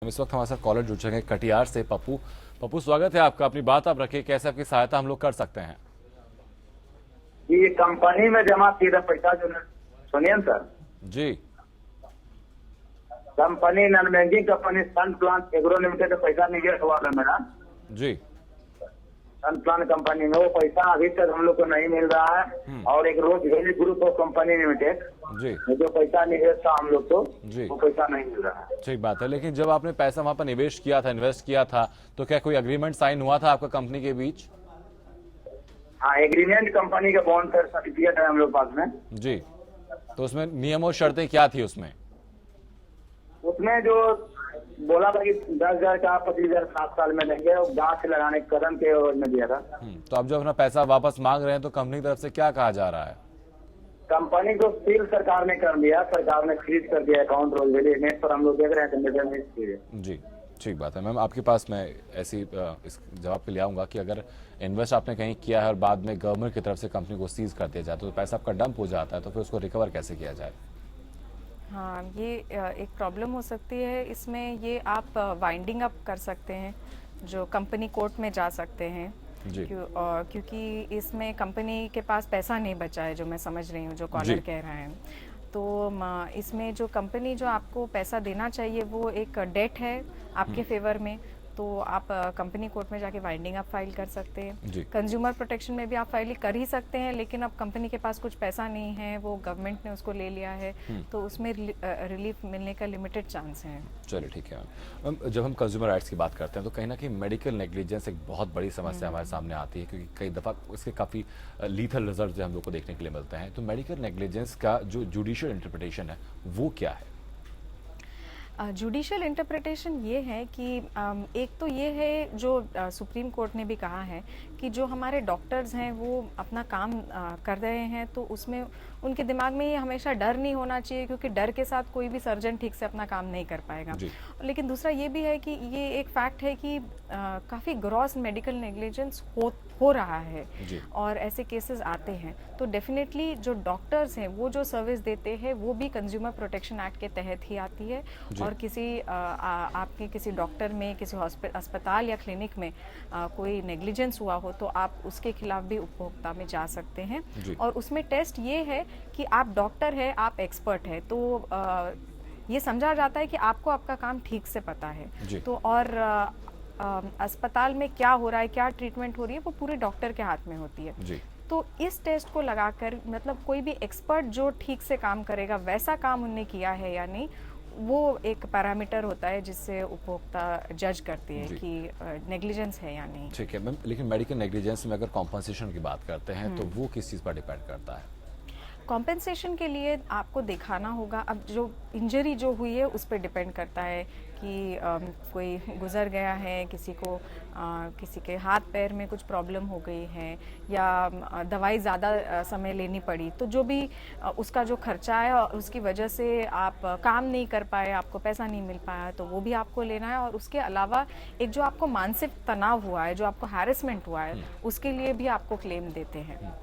इस वक्त हमारे साथ कॉलर जुड़ चुके हैं कटिहार से पप्पू। पप्पू, स्वागत है आपका। अपनी बात आप रखिए, कैसे आपकी सहायता हम लोग कर सकते हैं? ये कंपनी में जमा किए थे पैसा जो सुनिए न सर। जी कंपनी नॉन बैंकिंग कंपनी सन प्लान एग्रो लिमिटेड का पैसा निवेश हुआ था मेरा जी सन प्लान कंपनी में। वो पैसा अभी तक हम लोग को नहीं मिल रहा है। और एक Rose Valley group of company limited जी में जो पैसा निवेश था हम लोग को, जी वो पैसा नहीं मिल रहा है। ठीक बात है, लेकिन जब आपने पैसा वहां पर निवेश किया था, इन्वेस्ट किया था, तो क्या कोई अग्रीमेंट साइन हुआ था आपका कंपनी के बीच? हाँ, एग्रीमेंट कंपनी का बॉन्ड सर्टिफिकेट है हम लोग पास में। जी, तो उसमें नियम और शर्तें क्या थी उसमें? उसमें जो बोला था कि 10,000 का 25,000 7 साल में देंगे, और गाछ लगाने कदम के एवज में दिया था। तो अब जब अपना पैसा वापस मांग रहे हैं तो कंपनी की तरफ से क्या कहा जा रहा है? कंपनी को सील सरकार ने कर दिया, सरकार ने फ्रीज कर दिया अकाउंट रोज वैली नेट पर। हम लोग देख रहे हैं कंप्यूटर। जी ठीक बात है मैम, आपके पास मैं ऐसी इस जवाब पे ले आऊंगा कि अगर इन्वेस्ट आपने कहीं किया है और बाद में गवर्नमेंट की तरफ से कंपनी को सीज कर दिया जाए तो पैसा आपका डंप हो जाता है, तो फिर उसको रिकवर कैसे किया जाए? हाँ, ये एक प्रॉब्लम हो सकती है इसमें। ये आप वाइंडिंग अप कर सकते हैं, जो कंपनी कोर्ट में जा सकते हैं। जी क्योंकि इसमें कंपनी के पास पैसा नहीं बचा है, जो मैं समझ रही हूँ, जो कॉलर कह रहा है। तो इसमें जो कंपनी जो आपको पैसा देना चाहिए वो एक डेट है आपके फेवर में, तो आप कंपनी कोर्ट में जाके वाइंडिंग अप फाइल कर सकते हैं। कंज्यूमर प्रोटेक्शन में भी आप फाइल कर ही सकते हैं, लेकिन अब कंपनी के पास कुछ पैसा नहीं है, वो गवर्नमेंट ने उसको ले लिया है, तो उसमें रिलीफ मिलने का लिमिटेड चांस है। चलिए ठीक है मैम। जब हम कंज्यूमर राइट्स की बात करते हैं तो कहीं ना कहीं मेडिकल नेग्लिजेंस एक बहुत बड़ी समस्या हमारे सामने आती है, क्योंकि कई दफ़ा इसके काफ़ी लीथल रिजल्ट जो हम लोग को देखने के लिए मिलते हैं। तो मेडिकल नेग्लिजेंस का जो जुडिशियल इंटरप्रिटेशन है वो क्या है? जुडिशियल इंटरप्रिटेशन ये है कि एक तो ये है जो सुप्रीम कोर्ट ने भी कहा है कि जो हमारे डॉक्टर्स हैं वो अपना काम कर रहे हैं, तो उसमें उनके दिमाग में ये हमेशा डर नहीं होना चाहिए, क्योंकि डर के साथ कोई भी सर्जन ठीक से अपना काम नहीं कर पाएगा। लेकिन दूसरा ये भी है कि ये एक फैक्ट है कि काफ़ी ग्रॉस मेडिकल नेग्लिजेंस हो रहा है और ऐसे केसेस आते हैं। तो डेफिनेटली जो डॉक्टर्स हैं वो जो सर्विस देते हैं वो भी कंज्यूमर प्रोटेक्शन एक्ट के तहत ही आती है। और किसी आपके किसी डॉक्टर में, किसी अस्पताल या क्लिनिक में कोई नेग्लिजेंस हुआ हो तो आप उसके खिलाफ भी उपभोक्ता में जा सकते हैं। और उसमें टेस्ट ये है कि आप डॉक्टर है, आप एक्सपर्ट है, तो ये समझा जाता है कि आपको आपका काम ठीक से पता है। तो और अस्पताल में क्या हो रहा है, क्या ट्रीटमेंट हो रही है, वो पूरे डॉक्टर के हाथ में होती है। तो इस टेस्ट को लगाकर मतलब कोई भी एक्सपर्ट जो ठीक से काम करेगा वैसा काम उनने किया है या नहीं, वो एक पैरामीटर होता है जिससे उपभोक्ता जज करती है कि नेग्लिजेंस है या नहीं। ठीक है मैम, लेकिन मेडिकल नेग्लिजेंस में अगर कॉम्पनसेशन की बात करते हैं तो वो किस चीज़ पर डिपेंड करता है? कॉम्पेंसेशन के लिए आपको दिखाना होगा, अब जो इंजरी जो हुई है उस पर डिपेंड करता है कि कोई गुजर गया है, किसी को किसी के हाथ पैर में कुछ प्रॉब्लम हो गई है, या दवाई ज़्यादा समय लेनी पड़ी, तो जो भी उसका जो खर्चा है और उसकी वजह से आप काम नहीं कर पाए, आपको पैसा नहीं मिल पाया, तो वो भी आपको लेना है। और उसके अलावा एक जो आपको मानसिक तनाव हुआ है, जो आपको हैरेसमेंट हुआ है, उसके लिए भी आपको क्लेम देते हैं।